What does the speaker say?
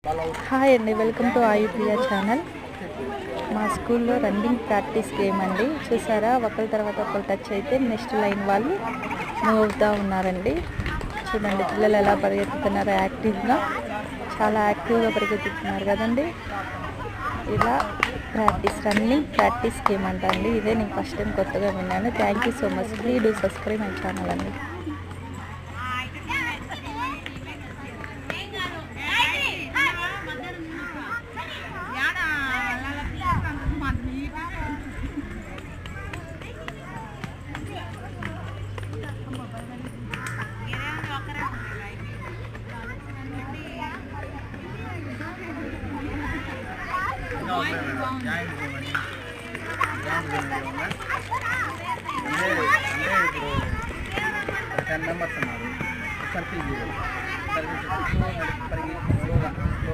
Hi అండి, welcome to ఆయుప్రియ channel. మా స్కూల్లో రన్నింగ్ ప్రాక్టీస్ గేమ్ అండి. చూసారా, ఒకరి తర్వాత ఒకరు టచ్ అయితే నెక్స్ట్ లైన్ వాళ్ళు మూవ్ అవుతూ ఉన్నారండి. చూడండి పిల్లలు ఎలా పరిగెత్తుతున్నారు, యాక్టివ్గా, చాలా యాక్టివ్గా పరిగెత్తుతున్నారు కదండి. ఇలా రన్నింగ్ ప్రాక్టీస్ గేమ్ అంట అండి. ఇదే నేను ఫస్ట్ టైం కొత్తగా విన్నాను. Thank you so much. Please do subscribe my channel అండి. Members uన్నారు. ఒకసారి ఫీల్ చేయాలి.